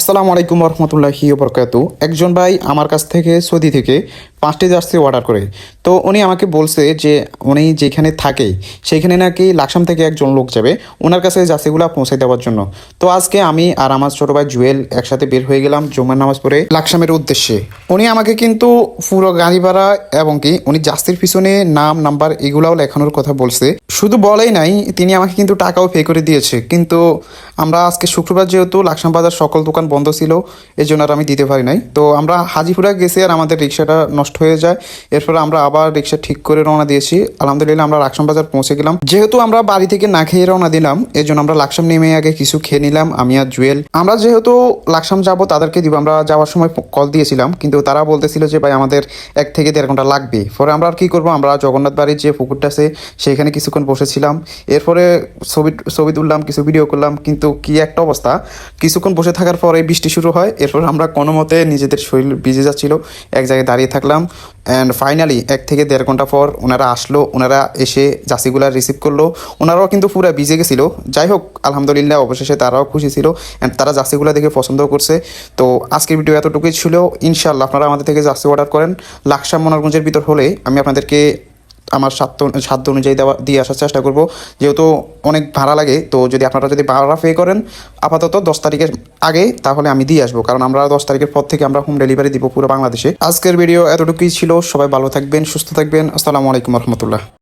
আসসালামু আলাইকুম রহমতুল্লাহি বরকাতু। একজন ভাই আমার কাছ থেকে সৌদি থেকে 5টি জার্সি অর্ডার করে। তো উনি আমাকে বলছে যে উনি যেখানে থাকে সেইখানে নাকি লাকসাম থেকে একজন লোক যাবে ওনার কাছে জার্সিগুলো পৌঁছে দেওয়ার জন্য। তো আজকে আমি আর আমার ছোটো ভাই জুয়েল একসাথে বের হয়ে গেলাম জুমার নামাজ পড়ে লাকসামের উদ্দেশ্যে। উনি আমাকে কিন্তু পুরো গাড়ি ভাড়া এবং কি উনি জার্সির পিছনে নাম নাম্বার এগুলাও লেখানোর কথা বলছে। শুধু বলেই নাই, তিনি আমাকে কিন্তু টাকাও পে করে দিয়েছে। কিন্তু আমরা আজকে শুক্রবার যেহেতু লাকসাম বাজার সকল দোকান বন্ধ ছিল এই জন্য আর আমি দিতে পারি নাই। তো আমরা হাজিপুরা গেছি আর আমাদের রিক্সাটা নষ্ট হয়ে যায়। এরপর আমরা আবার রিক্সা ঠিক করে রওনা দিয়েছি। আলহামদুলিল্লাহ আমরা লাকসাম বাজার পৌঁছে গেলাম। যেহেতু আমরা বাড়ি থেকে না খেয়ে রওনা দিলাম এই জন্য আমরা লাকসাম নেমে আগে কিছু খেয়ে নিলাম আমি আর জুয়েল। আমরা যেহেতু লাকসাম যাব তাদেরকে দিব, আমরা যাওয়ার সময় কল দিয়েছিলাম কিন্তু তারা বলতেছিল যে ভাই আমাদের 1 থেকে 1.5 ঘন্টা লাগবে। পরে আমরা আর কি করবো, আমরা জগন্নাথ বাড়ির যে পুকুরটা আছে সেখানে কিছুক্ষণ বসেছিলাম। এরপরে ছবি তুললাম, কিছু ভিডিও করলাম। কিন্তু কি একটা অবস্থা, কিছুক্ষণ বসে থাকার পরে বৃষ্টি শুরু হয়। এরপর আমরা কোনো মতে নিজেদের শরীর ভিজে যাচ্ছিল, এক জায়গায় দাঁড়িয়ে থাকলাম। অ্যান্ড ফাইনালি 1 থেকে 1.5 ঘন্টা পর ওনারা আসলো। ওনারা এসে জার্সিগুলো রিসিভ করলো। ওনারাও কিন্তু পুরো ভিজে গেছিলো। যাই হোক আলহামদুলিল্লাহ অবশেষে তারাও খুশি ছিল অ্যান্ড তারা জার্সিগুলো দেখে পছন্দও করছে। তো আজকের ভিডিও এতটুকুই ছিল। ইনশাল্লাহ আপনারা আমাদের থেকে জার্সি অর্ডার করেন। লাকসাম মনোরগঞ্জের ভিতর হলে আমি আপনাদেরকে আমার সাধ্য অনুযায়ী দিয়ে আসার চেষ্টা করব। যেহেতু অনেক ভাড়া লাগে, তো আপনারা যদি ভাড়া পে করেন আপাতত 10 তারিখের আগে, তাহলে আমি দিয়ে আসবো। কারণ আমরা 10 তারিখের পর থেকে আমরা হোম ডেলিভারি দিব পুরো বাংলাদেশে। আজকের ভিডিও এতটুকুই ছিল। সবাই ভালো থাকবেন, সুস্থ থাকবেন। আসসালামু আলাইকুম রহমতুল্লাহ।